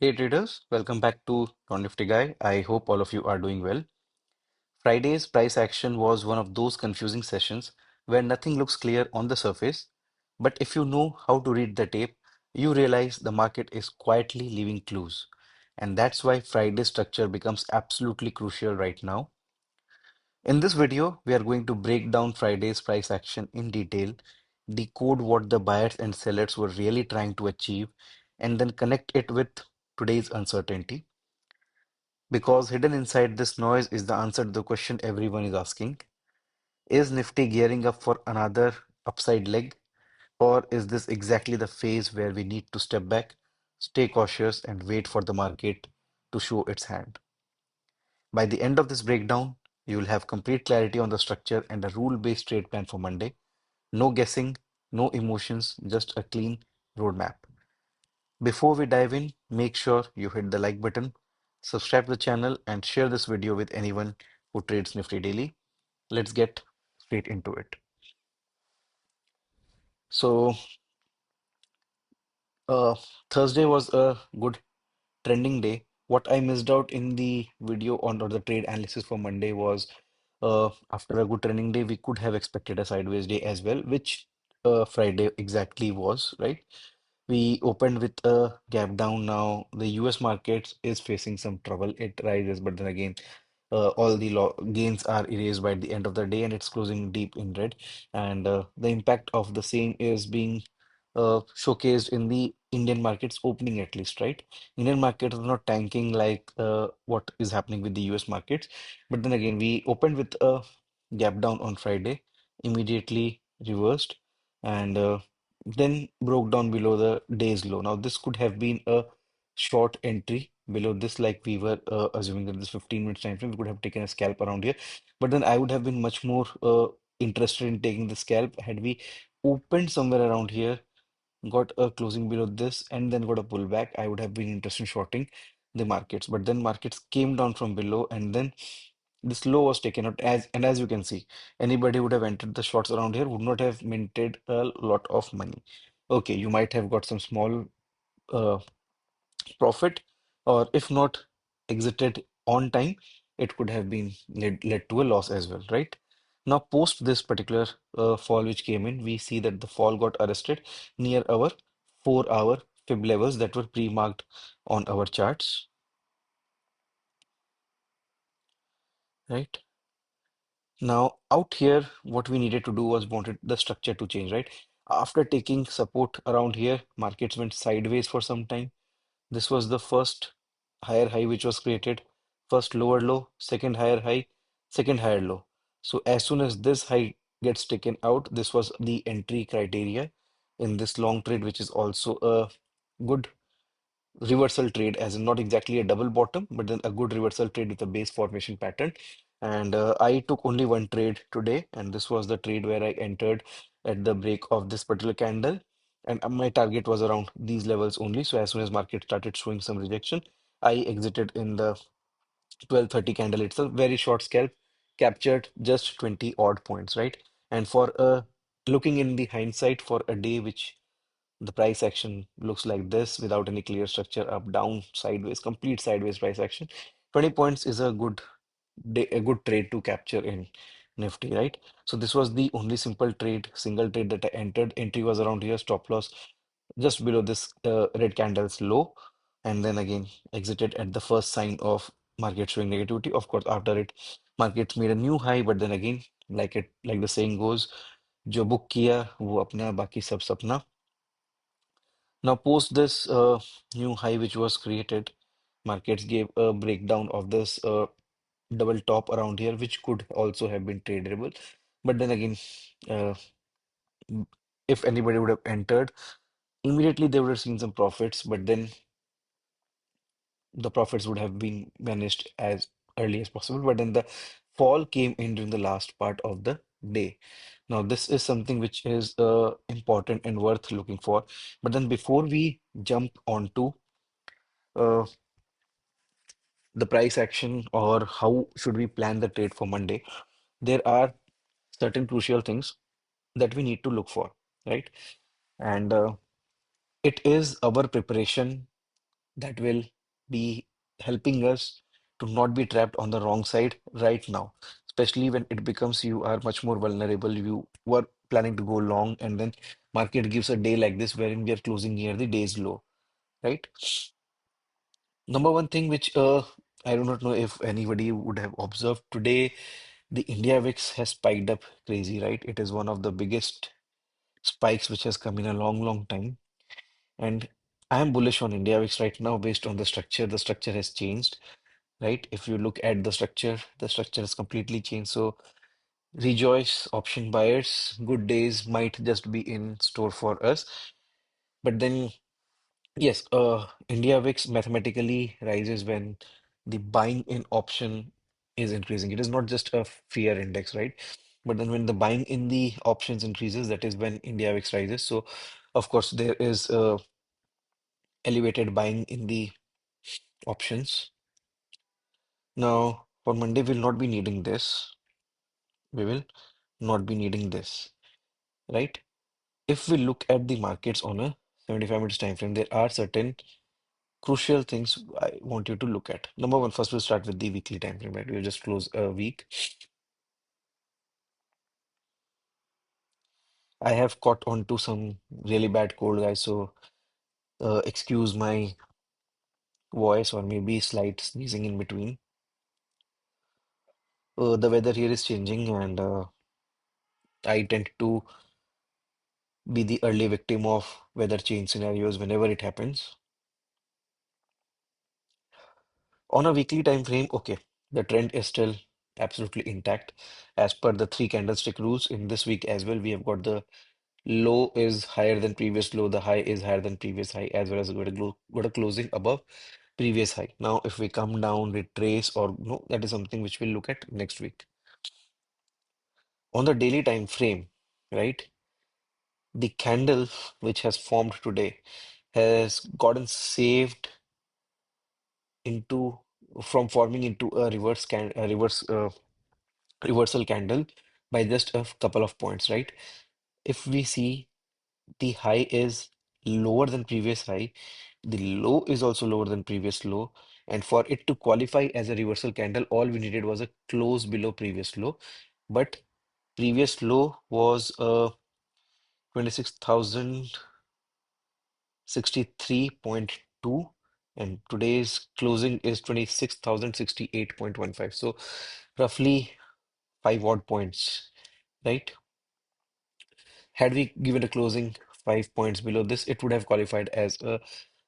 Hey traders, welcome back to Your Nifty Guy. I hope all of you are doing well. Friday's price action was one of those confusing sessions where nothing looks clear on the surface, but if you know how to read the tape, you realize the market is quietly leaving clues. And that's why Friday's structure becomes absolutely crucial right now. In this video, we are going to break down Friday's price action in detail, decode what the buyers and sellers were really trying to achieve, and then connect it with today's uncertainty. Because hidden inside this noise is the answer to the question everyone is asking. Is Nifty gearing up for another upside leg? Or is this exactly the phase where we need to step back, stay cautious, and wait for the market to show its hand? By the end of this breakdown, you will have complete clarity on the structure and a rule-based trade plan for Monday. No guessing, no emotions, just a clean roadmap. Before we dive in, make sure you hit the like button, subscribe to the channel, and share this video with anyone who trades Nifty daily. Let's get straight into it. So, uh, Thursday was a good trending day. What I missed out in the video on or the trade analysis for Monday was after a good trending day, we could have expected a sideways day as well, which Friday exactly was, right? We opened with a gap down now. The US markets is facing some trouble. It rises, but then again, all the gains are erased by the end of the day and it's closing deep in red. And the impact of the same is being showcased in the Indian markets opening at least, right? Indian markets are not tanking like what is happening with the US markets. But then again, we opened with a gap down on Friday, immediately reversed, and then broke down below the day's low. Now, this could have been a short entry below this, like we were assuming that this 15 minutes time frame, we could have taken a scalp around here. But then I would have been much more interested in taking the scalp had we opened somewhere around here, got a closing below this, and then got a pullback. I would have been interested in shorting the markets. But then markets came down from below, and then this low was taken out as you can see, anybody would have entered the shorts around here would not have minted a lot of money. Okay, you might have got some small uh, profit, or if not exited on time, it could have been led to a loss as well, right? Now, post this particular fall which came in, we see that the fall got arrested near our 4-hour fib levels that were pre-marked on our charts, right? Now, out here, what we needed to do was wanted the structure to change, right? After taking support around here, markets went sideways for some time. This was the first higher high which was created, first lower low, second higher high, second higher low. So as soon as this high gets taken out, this was the entry criteria in this long trade, which is also a good reversal trade, as in not exactly a double bottom, but then a good reversal trade with a base formation pattern. And I took only one trade today, and this was the trade where I entered at the break of this particular candle. And my target was around these levels only. So as soon as market started showing some rejection, I exited in the 12:30 candle itself. Very short scalp, captured just 20 odd points, right? And for looking in the hindsight for a day which the price action looks like this without any clear structure, up, down, sideways, complete sideways price action. 20 points is a good day, a good trade to capture in Nifty, right? So this was the only simple trade, single trade that I entered. Entry was around here, stop loss just below this red candle's low, and then again exited at the first sign of market showing negativity. Of course, after it, markets made a new high, but then again, like the saying goes, जो book किया वो अपना बाकी सब सपना. Now, post this new high which was created, markets gave a breakdown of this double top around here, which could also have been tradable. But then again, uh, if anybody would have entered, immediately they would have seen some profits, but then the profits would have been vanished as early as possible. But then the fall came in during the last part of the day. Now, this is something which is important and worth looking for. But then before we jump onto uh, the price action or how should we plan the trade for Monday, there are certain crucial things that we need to look for, right? And it is our preparation that will be helping us to not be trapped on the wrong side right now, especially when it becomes you are much more vulnerable. You were planning to go long, and then market gives a day like this wherein we are closing near the day's low, right? Number one thing which I do not know if anybody would have observed today, the India VIX has spiked up crazy, right? It is one of the biggest spikes which has come in a long, long time. And I am bullish on India VIX right now based on the structure. The structure has changed, right? If you look at the structure has completely changed. So rejoice, option buyers. Good days might just be in store for us. But then, yes, India VIX mathematically rises when the buying in option is increasing. It is not just a fear index, right? But then when the buying in the options increases, that is when India VIX rises. So, of course, there is elevated buying in the options. Now, for Monday, we'll not be needing this. We will not be needing this, right? If we look at the markets on a 75 minutes time frame, there are certain crucial things I want you to look at. Number one, first we'll start with the weekly time frame, right? We'll just close a week. I have caught on to some really bad cold, guys, so excuse my voice or maybe slight sneezing in between. The weather here is changing, and I tend to be the early victim of weather change scenarios whenever it happens. On a weekly time frame, okay, the trend is still absolutely intact. As per the three candlestick rules in this week as well, we have got the low is higher than previous low, the high is higher than previous high, as well as got a closing above previous high. Now, if we come down, retrace, or no, that is something which we'll look at next week. On the daily time frame, right, the candle which has formed today has gotten saved into from forming into a reversal candle by just a couple of points, right? If we see the high is lower than previous high, the low is also lower than previous low, and for it to qualify as a reversal candle, all we needed was a close below previous low. But previous low was 26,063.2, and today's closing is 26,068.15. So roughly 5 odd points, right? Had we given a closing 5 points below this, it would have qualified as a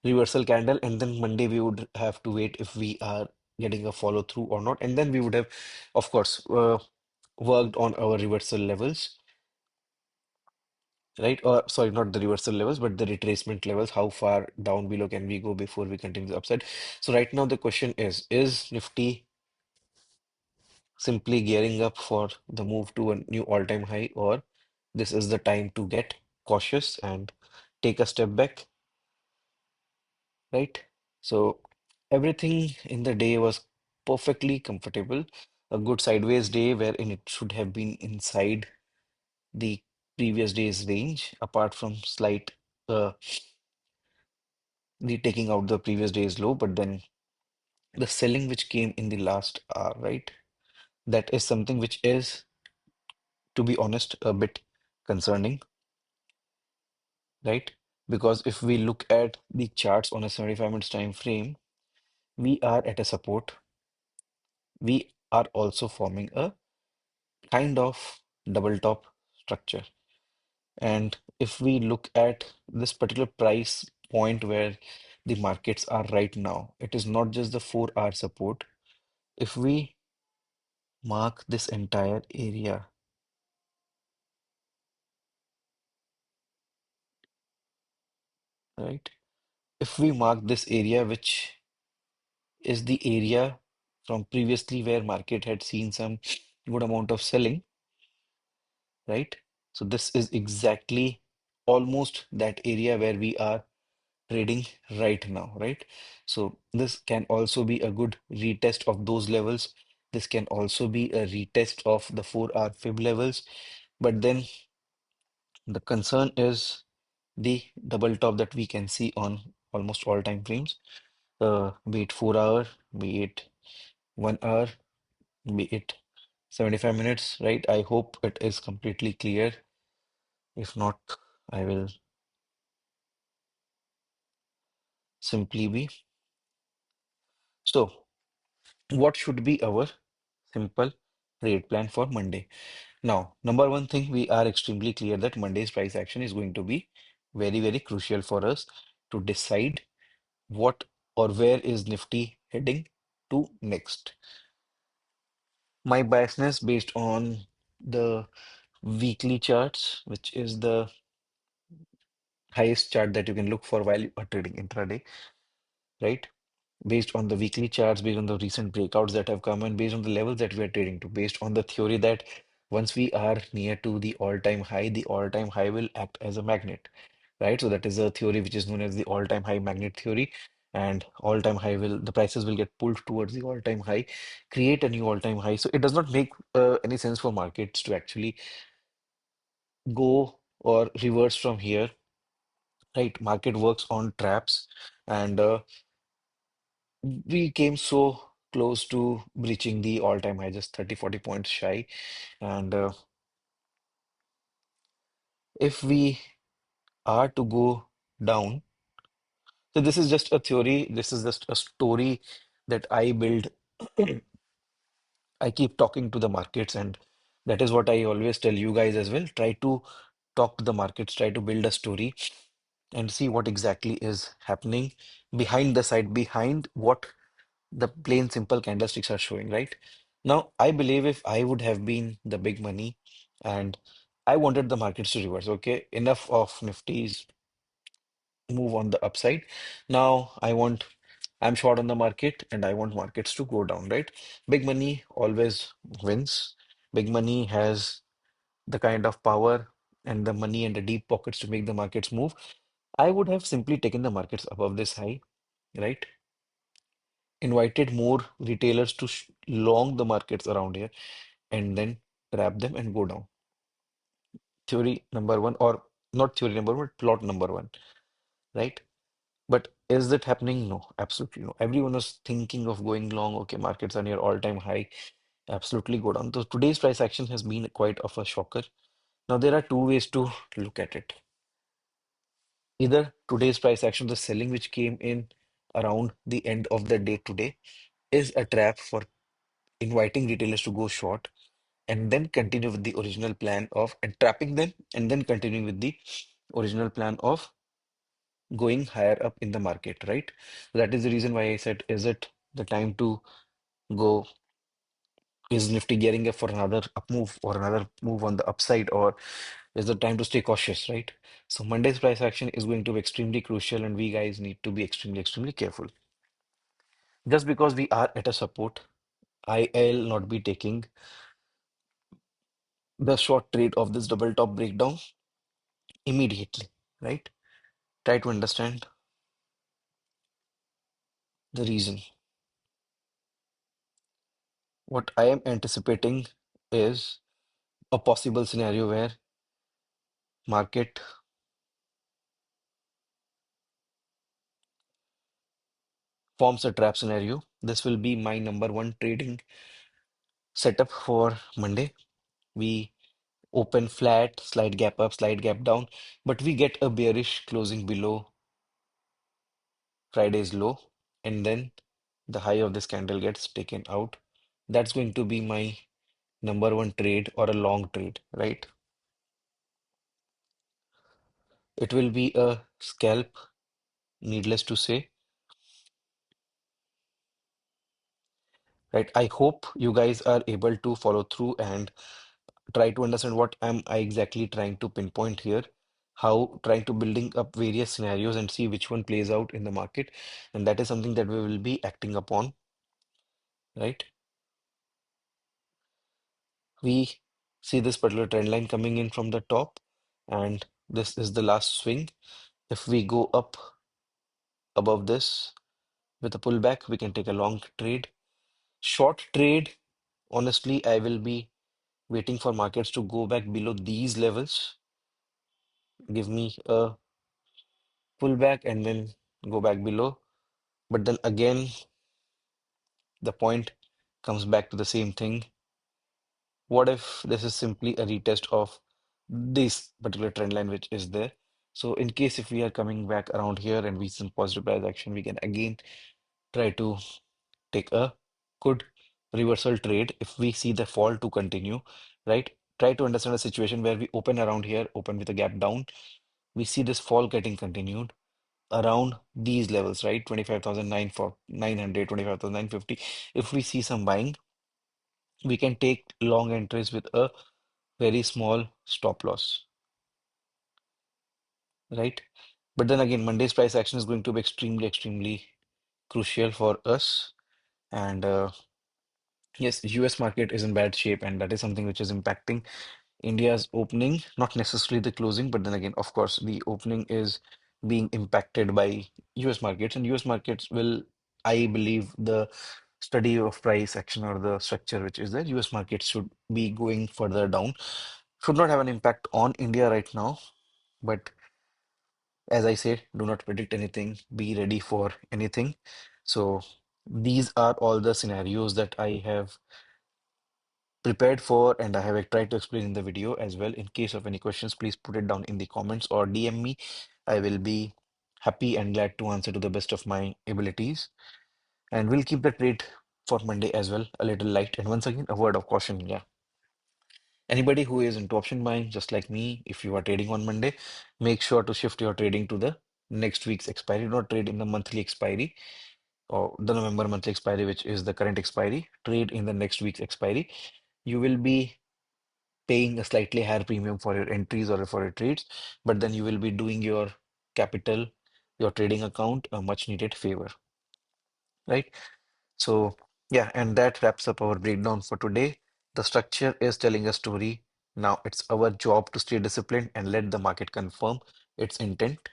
reversal candle, and then Monday we would have to wait if we are getting a follow through or not, and then we would have, of course, worked on our reversal levels, right? Or sorry, not the reversal levels, but the retracement levels. How far down below can we go before we continue the upside? So right now the question is Nifty simply gearing up for the move to a new all-time high, or this is the time to get cautious and take a step back, right? So everything in the day was perfectly comfortable. A good sideways day wherein it should have been inside the previous day's range, apart from slight uh, the taking out the previous day's low, but then the selling which came in the last hour, right? That is something which is, to be honest, a bit concerning, right? Because if we look at the charts on a 75 minutes time frame, we are at a support. We are also forming a kind of double top structure. And if we look at this particular price point where the markets are right now, it is not just the 4 hour support. If we mark this entire area, right? If we mark this area, which is the area from previously where market had seen some good amount of selling, right? So this is exactly almost that area where we are trading right now, right? So this can also be a good retest of those levels. This can also be a retest of the 4 hour fib levels. But then the concern is the double top that we can see on almost all time frames. be it 4 hour, be it 1 hour, be it 75 minutes, right? I hope it is completely clear. If not, I will simply be. So, what should be our simple trade plan for Monday? Now, number one thing, we are extremely clear that Monday's price action is going to be very, very crucial for us to decide what or where is Nifty heading to next. My biasness based on the weekly charts, which is the highest chart that you can look for while you are trading intraday, right? Based on the weekly charts, based on the recent breakouts that have come, and based on the levels that we are trading to, based on the theory that once we are near to the all-time high will act as a magnet, right? So that is a theory which is known as the all-time high magnet theory. And all-time high the prices will get pulled towards the all-time high, create a new all-time high. So it does not make any sense for markets to actually go or reverse from here, right? Market works on traps, and we came so close to breaching the all-time high, just 30-40 points shy. And if we are to go down, so this is just a theory, this is just a story that I build. I keep talking to the markets, and that is what I always tell you guys as well. Try to talk to the markets, try to build a story and see what exactly is happening behind the side, behind what the plain simple candlesticks are showing, right? Now, I believe if I would have been the big money and I wanted the markets to reverse, okay, enough of Nifty's move on the upside. Now, I'm short on the market and I want markets to go down, right? Big money always wins. Big money has the kind of power and the money and the deep pockets to make the markets move. I would have simply taken the markets above this high, right? Invited more retailers to long the markets around here and then trap them and go down. Theory number one, or not theory number one, plot number one, right? But is it happening? No, absolutely no. Everyone was thinking of going long. Okay, markets are near all-time high. Absolutely go down. So today's price action has been quite of a shocker. Now there are two ways to look at it. Either today's price action, the selling which came in around the end of the day today, is a trap for inviting retailers to go short and then continue with the original plan of trapping them and then continuing with the original plan of going higher up in the market, right? That is the reason why I said, is it the time to go? Is Nifty gearing up for another up move or another move on the upside, or is it time to stay cautious, right? So Monday's price action is going to be extremely crucial, and we guys need to be extremely, extremely careful. Just because we are at a support, I'll not be taking the short trade of this double top breakdown immediately, right? Try to understand the reason. What I am anticipating is a possible scenario where market forms a trap scenario. This will be my number one trading setup for Monday. We open flat, slide gap up, slide gap down, but we get a bearish closing below Friday's low, and then the high of this candle gets taken out. That's going to be my number one trade or a long trade, right? It will be a scalp, needless to say, right? I hope you guys are able to follow through and try to understand what am I exactly trying to pinpoint here, how trying to building up various scenarios and see which one plays out in the market. And that is something that we will be acting upon, right? We see this particular trend line coming in from the top, and this is the last swing. If we go up above this with a pullback, we can take a long trade. Short trade, honestly, I will be waiting for markets to go back below these levels, give me a pullback and then go back below. But then again, the point comes back to the same thing. What if this is simply a retest of this particular trend line which is there? So in case if we are coming back around here and we see some positive price action, we can again try to take a good reversal trade if we see the fall to continue, right? Try to understand a situation where we open around here, open with a gap down. We see this fall getting continued around these levels, right? 25,009 for 900, 25,950. If we see some buying, we can take long entries with a very small stop loss, right? But then again, Monday's price action is going to be extremely, extremely crucial for us. And yes, US market is in bad shape, and that is something which is impacting India's opening, not necessarily the closing, but then again, of course, the opening is being impacted by US markets, and US markets will, I believe, the study of price action or the structure which is there, US markets should be going further down, should not have an impact on India right now. But as I said, do not predict anything, be ready for anything. So these are all the scenarios that I have prepared for, and I have tried to explain in the video as well. In case of any questions, please put it down in the comments or DM me. I will be happy and glad to answer to the best of my abilities. And we'll keep the trade for Monday as well a little light. And once again, a word of caution. Yeah. Anybody who is into option buying, just like me, if you are trading on Monday, make sure to shift your trading to the next week's expiry. Do not trade in the monthly expiry or the November monthly expiry, which is the current expiry. Trade in the next week's expiry. You will be paying a slightly higher premium for your entries or for your trades, but then you will be doing your capital, your trading account a much needed favor, right? So, yeah, and that wraps up our breakdown for today. The structure is telling a story. Now it's our job to stay disciplined and let the market confirm its intent.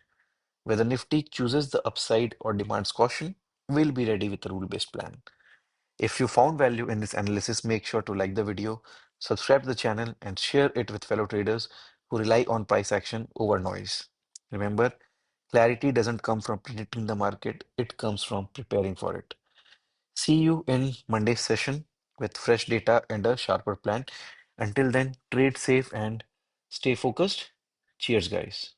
Whether Nifty chooses the upside or demands caution, we'll be ready with a rule-based plan. If you found value in this analysis, make sure to like the video, subscribe to the channel, and share it with fellow traders who rely on price action over noise. Remember, clarity doesn't come from predicting the market, it comes from preparing for it. See you in Monday's session with fresh data and a sharper plan. Until then, trade safe and stay focused. Cheers, guys.